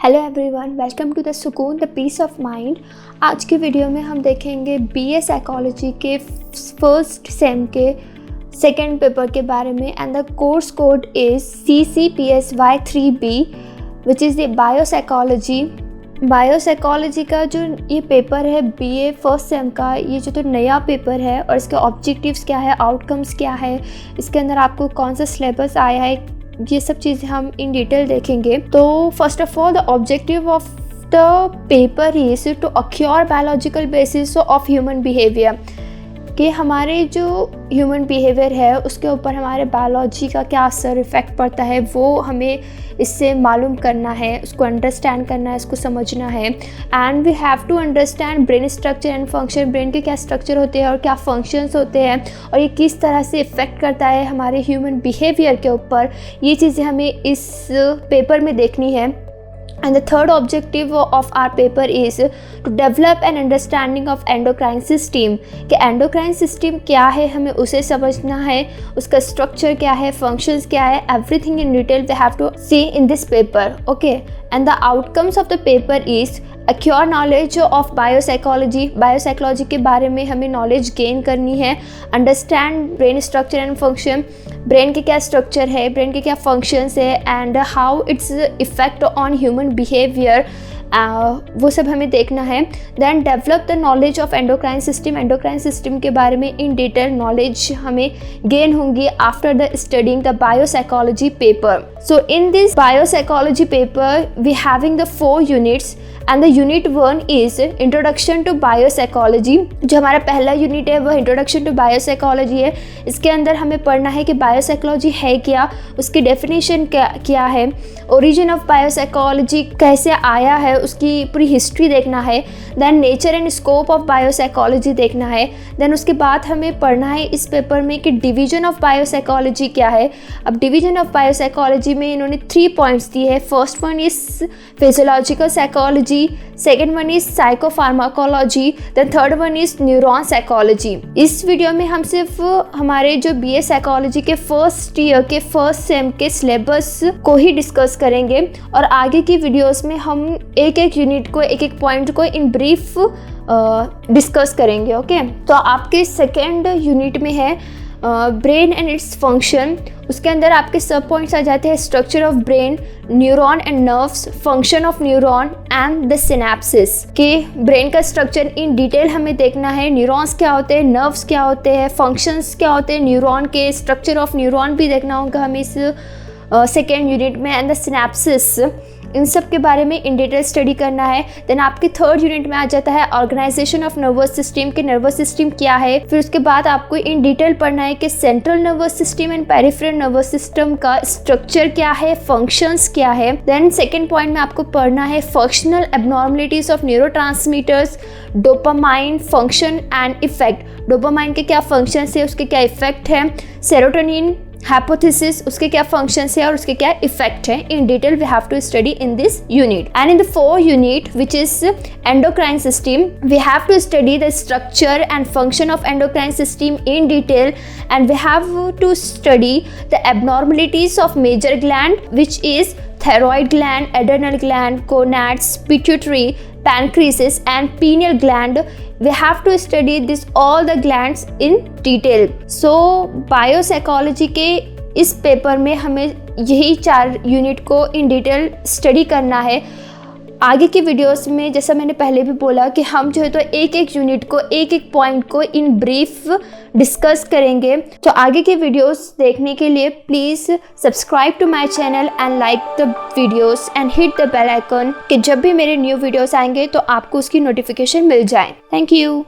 Hello everyone, welcome to the Sukoon the peace of mind. आज की video में हम देखेंगे बीए साइकोलॉजी के फर्स्ट सेम के सेकंड पेपर के बारे में। And the course code is CCPSY3B which is the biopsychology. Biopsychology का जो ये पेपर है बीए फर्स्ट सेम का, ये जो तो नया पेपर है और इसके ऑब्जेक्टिव्स क्या है, आउटकम्स क्या है, इसके अंदर आपको कौन सा सिलेबस आया है, ये सब चीज़ें हम इन डिटेल देखेंगे। तो first of all the objective of the paper is to acquire biological basis of human behaviour, कि हमारे जो ह्यूमन बिहेवियर है उसके ऊपर हमारे बायोलॉजी का क्या असर इफ़ेक्ट पड़ता है वो हमें इससे मालूम करना है, उसको अंडरस्टैंड करना है, उसको समझना है। And we have to understand brain structure and function, brain के क्या स्ट्रक्चर होते हैं और क्या फंक्शंस होते हैं और ये किस तरह से इफ़ेक्ट करता है हमारे ह्यूमन बिहेवियर के ऊपर, ये चीज़ें हमें इस पेपर में देखनी है। And the third objective of our paper is to develop an understanding of endocrine system, कि endocrine system क्या है हमें उसे समझना है, उसका structure क्या है, functions क्या है, everything in detail we have to see in this paper, okay? And the outcomes of the paper is acquire knowledge of biopsychology, biopsychology के बारे में हमें नॉलेज गेन करनी है। Understand brain structure and function, brain के क्या structure है, brain के क्या फंक्शंस है and how its effect on human behaviour, वो सब हमें देखना है। Then develop the knowledge of endocrine system, endocrine system के बारे में इन डिटेल नॉलेज हमें गेन होंगी after the studying the biopsychology paper. So in this biopsychology paper we having the 4 units and the unit 1 is introduction to biopsychology. जो हमारा पहला unit है वह इंट्रोडक्शन टू बायोसाइकोलॉजी है। इसके अंदर हमें पढ़ना है कि बायोसाइकोलॉजी है क्या, उसकी डेफिनेशन क्या है, ओरिजिन ऑफ बायोसाइकोलॉजी कैसे आया है, उसकी पूरी हिस्ट्री देखना है। Then nature and scope of biopsychology देखना है। देन उसके बाद हमें पढ़ना है इस पेपर में कि डिवीजन ऑफ बायोसाइकोलॉजी क्या है। अब डिवीजन ऑफ बायोसाइकोलॉजी में इन्होंने 3 पॉइंट्स दिए हैं। First one is physiological psychology, second one is psychopharmacology, then third one is neuron psychology. इस वीडियो में हम सिर्फ हमारे जो बीए साइकोलॉजी के फर्स्ट ईयर के फर्स्ट सेम के सिलेबस को ही डिस्कस करेंगे और आगे की वीडियोस में हम एक यूनिट को, एक पॉइंट को इन ब्रीफ डिस्कस करेंगे। ओके, तो आपके सेकेंड यूनिट में है ब्रेन एंड इट्स फंक्शन। उसके अंदर आपके सब पॉइंट्स आ जाते हैं structure of brain, neuron and nerves, function of neuron and the synapses, कि ब्रेन का स्ट्रक्चर इन डिटेल हमें देखना है। न्यूरॉन्स क्या होते हैं, नर्व्स क्या होते हैं, फंक्शंस क्या होते हैं न्यूरॉन के, स्ट्रक्चर ऑफ न्यूरॉन भी देखना होगा हमें इस सेकेंड यूनिट में, एंड द सिनेप्सिस, इन सब के बारे में इन डिटेल स्टडी करना है। देन आपके थर्ड यूनिट में आ जाता है ऑर्गेनाइजेशन ऑफ नर्वस सिस्टम, के नर्वस सिस्टम क्या है। फिर उसके बाद आपको इन डिटेल पढ़ना है कि central nervous system and peripheral nervous system का स्ट्रक्चर क्या है, फंक्शंस क्या है। देन सेकेंड पॉइंट में आपको पढ़ना है functional abnormalities of neurotransmitters, dopamine, function and effect. Dopamine के क्या फंक्शंस है, उसके क्या इफेक्ट है। सेरोटोनिन, हाइपोथेसिस, उसके क्या फंक्शंस है और उसके क्या इफेक्ट है। In detail we have to study in this unit. And in the 4th unit which is endocrine system, we have to study the structure and function of endocrine system in detail and we have to study the abnormalities of major gland which is thyroid gland, adrenal gland, gonads, pituitary, pancreas and pineal gland. We have to study this all the glands in detail. So biopsychology के इस paper में हमें यही 4 unit को in detail study करना है। आगे की वीडियोस में जैसा मैंने पहले भी बोला कि हम जो है तो एक यूनिट को, एक पॉइंट को इन ब्रीफ डिस्कस करेंगे। तो आगे के वीडियोस देखने के लिए please subscribe to my channel and like the videos and hit the bell icon, कि जब भी मेरे न्यू वीडियोस आएंगे तो आपको उसकी नोटिफिकेशन मिल जाए। Thank you.